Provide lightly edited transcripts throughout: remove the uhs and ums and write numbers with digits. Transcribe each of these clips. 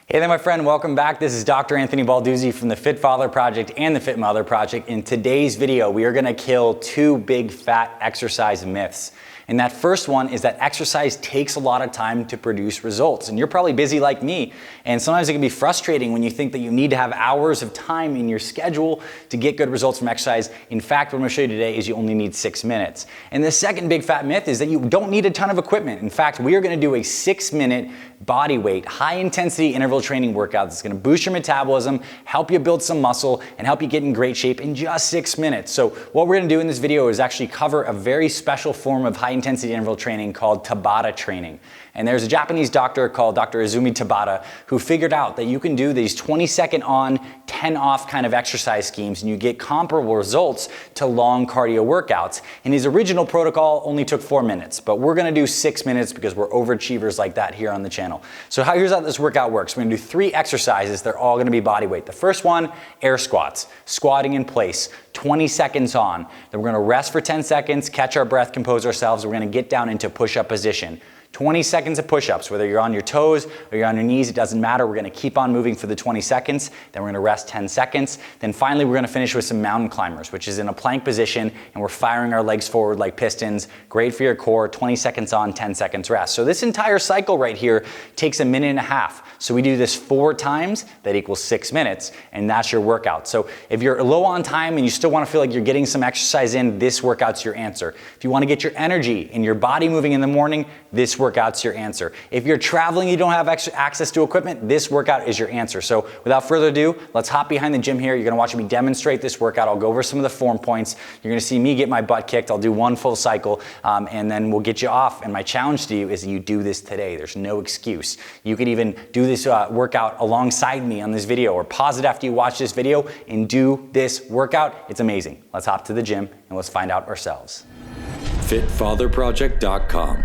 Hey there, my friend. Welcome back. This is Dr. Anthony Balduzzi from the Fit Father Project and the Fit Mother Project. In today's video, we are going to kill two big fat exercise myths. And that first one is that exercise takes a lot of time to produce results. And you're probably busy like me. And sometimes it can be frustrating when you think that you need to have hours of time in your schedule to get good results from exercise. In fact, what I'm going to show you today is you only need 6 minutes. And the second big fat myth is that you don't need a ton of equipment. In fact, we are going to do a 6-minute body weight, high intensity interval training workout that's going to boost your metabolism, help you build some muscle, and help you get in great shape in just 6 minutes. So what we're going to do in this video is actually cover a very special form of high intensity interval training called Tabata training. And there's a Japanese doctor called Dr. Izumi Tabata who figured out that you can do these 20-second on, 10 off kind of exercise schemes and you get comparable results to long cardio workouts. And his original protocol only took 4 minutes, but we're going to do 6 minutes because we're overachievers like that here on the channel. So here's how this workout works. We're going to do 3 exercises. They're all going to be body weight. The first one, air squats, squatting in place, 20 seconds on. Then we're going to rest for 10 seconds, catch our breath, compose ourselves. We're going to get down into push-up position. 20 seconds of push-ups, whether you're on your toes or you're on your knees, it doesn't matter. We're going to keep on moving for the 20 seconds. Then we're going to rest 10 seconds. Then finally, we're going to finish with some mountain climbers, which is in a plank position, and we're firing our legs forward like pistons. Great for your core. 20 seconds on, 10 seconds rest. So this entire cycle right here takes 1.5 minutes. So we do this 4 times, that equals 6 minutes, and that's your workout. So if you're low on time and you still want to feel like you're getting some exercise in, this workout's your answer. If you want to get your energy and your body moving in the morning, this workout's your answer. If you're traveling, you don't have access to equipment, this workout is your answer. So without further ado, let's hop behind the gym here. You're going to watch me demonstrate this workout. I'll go over some of the form points. You're going to see me get my butt kicked. I'll do 1 full cycle, and then we'll get you off. And my challenge to you is that you do this today. There's no excuse. You could even do this workout alongside me on this video, or pause it after you watch this video and do this workout. It's amazing. Let's hop to the gym and let's find out ourselves. FitFatherProject.com.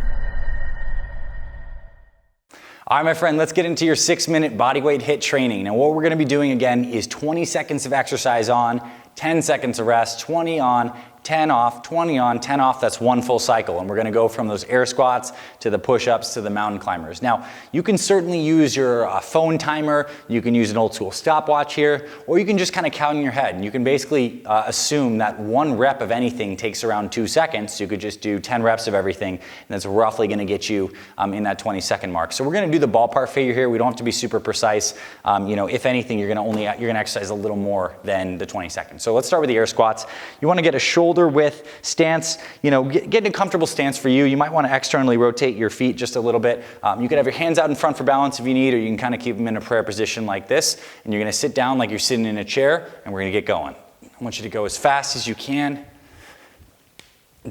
All right, my friend, let's get into your 6-minute bodyweight HIIT training. Now, what we're going to be doing again is 20 seconds of exercise on, 10 seconds of rest, 20 on, 10 off, 20 on, 10 off. That's 1 full cycle. And we're going to go from those air squats to the push-ups to the mountain climbers. Now, you can certainly use your phone timer. You can use an old school stopwatch here, or you can just kind of count in your head. And you can basically assume that 1 rep of anything takes around 2 seconds. So you could just do 10 reps of everything, and that's roughly going to get you in that 20-second mark. So we're going to do the ballpark figure here. We don't have to be super precise. If anything, you're going to exercise a little more than the 20 seconds. So let's start with the air squats. You want to get a shoulder width stance, get in a comfortable stance for you. You might want to externally rotate your feet just a little bit. You can have your hands out in front for balance if you need, or you can kind of keep them in a prayer position like this. And you're going to sit down like you're sitting in a chair, and we're going to get going. I want you to go as fast as you can.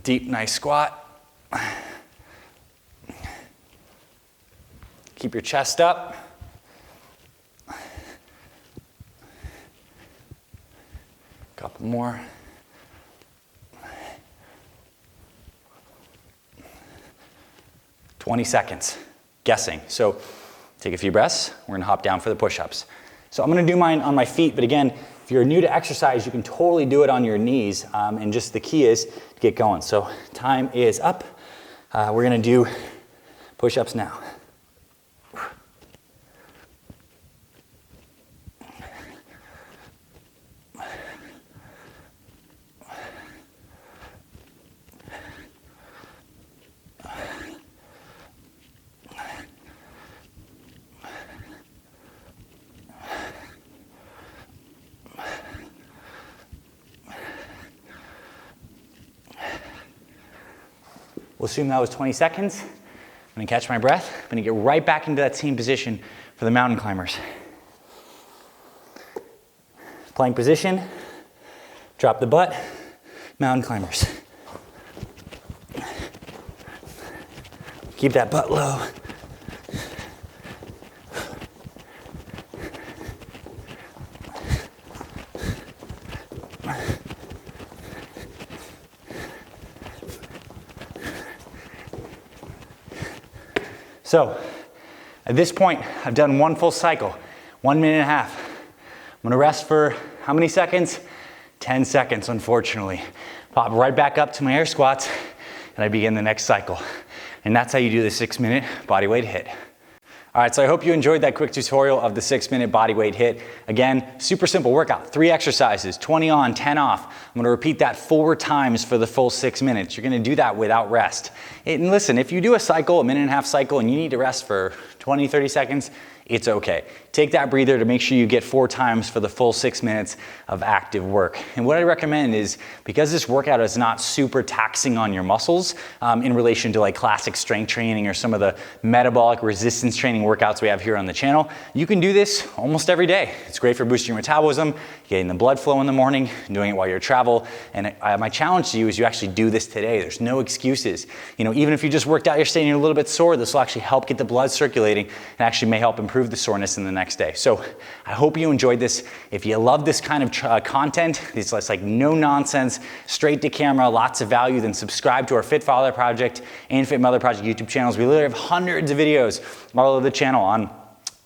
Deep, nice squat. Keep your chest up. Couple more. "20 seconds, guessing. So take a few breaths. We're going to hop down for the push-ups. So I'm going to do mine on my feet, but again, if you're new to exercise, you can totally do it on your knees. And just the key is to get going. So time is up. We're going to do push-ups now. We'll assume that was 20 seconds. I'm going to catch my breath. I'm going to get right back into that same position for the mountain climbers. Plank position, drop the butt, mountain climbers. Keep that butt low. So at this point, I've done 1 full cycle, 1.5 minutes. I'm going to rest for how many seconds? 10 seconds, unfortunately. Pop right back up to my air squats, and I begin the next cycle. And that's how you do the 6-minute bodyweight HIIT. All right, so I hope you enjoyed that quick tutorial of the 6-minute bodyweight HIIT. Again, super simple workout, 3 exercises, 20 on, 10 off. I'm gonna repeat that 4 times for the full 6 minutes. You're gonna do that without rest. And listen, if you do a cycle, a 1.5-minute cycle, and you need to rest for 20, 30 seconds, it's okay. Take that breather to make sure you get 4 times for the full 6 minutes of active work. And what I recommend is, because this workout is not super taxing on your muscles in relation to like classic strength training or some of the metabolic resistance training workouts we have here on the channel, you can do this almost every day. It's great for boosting your metabolism, getting the blood flow in the morning, doing it while you're travel. And my challenge to you is you actually do this today. There's no excuses. You know, even if you just worked out yesterday and you're a little bit sore, this will actually help get the blood circulating and actually may help improve the soreness in the next day. So I hope you enjoyed this. If you love this kind of content, it's like no nonsense, straight to camera, lots of value, then subscribe to our Fit Father Project and Fit Mother Project YouTube channels. We literally have hundreds of videos all over the channel on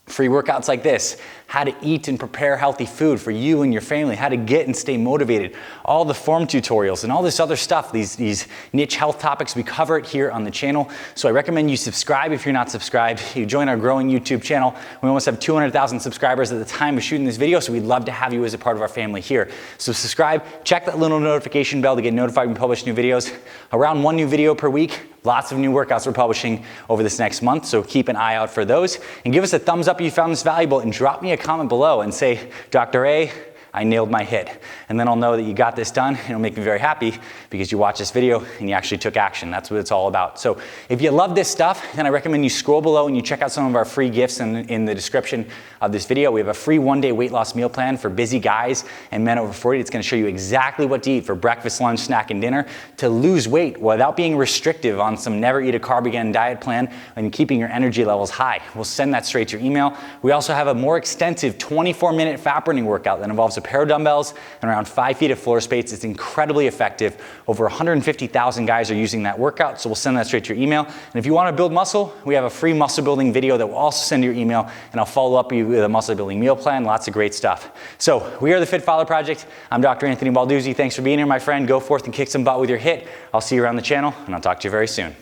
free workouts like this, how to eat and prepare healthy food for you and your family, how to get and stay motivated, all the form tutorials and all this other stuff, these niche health topics, we cover it here on the channel. So I recommend you subscribe if you're not subscribed. You join our growing YouTube channel. We almost have 200,000 subscribers at the time of shooting this video, so we'd love to have you as a part of our family here. So subscribe, check that little notification bell to get notified when we publish new videos. Around 1 new video per week. Lots of new workouts we're publishing over this next month, so keep an eye out for those. And give us a thumbs up if you found this valuable, and drop me a comment below and say, Dr. A, I nailed my HIIT. And then I'll know that you got this done, and it'll make me very happy because you watched this video and you actually took action. That's what it's all about. So if you love this stuff, then I recommend you scroll below and you check out some of our free gifts in the description of this video. We have a free 1-day weight loss meal plan for busy guys and men over 40. It's gonna show you exactly what to eat for breakfast, lunch, snack, and dinner to lose weight without being restrictive on some never eat a carb again diet plan and keeping your energy levels high. We'll send that straight to your email. We also have a more extensive 24-minute fat burning workout that involves a pair of dumbbells and around 5 feet of floor space. It's incredibly effective. Over 150,000 guys are using that workout, so we'll send that straight to your email. And if you want to build muscle, we have a free muscle building video that will also send to your email, and I'll follow up with a muscle building meal plan. Lots of great stuff. So we are the Fit Father Project. I'm Dr. Anthony Balduzzi. Thanks for being here, my friend. Go forth and kick some butt with your HIIT. I'll see you around the channel, and I'll talk to you very soon.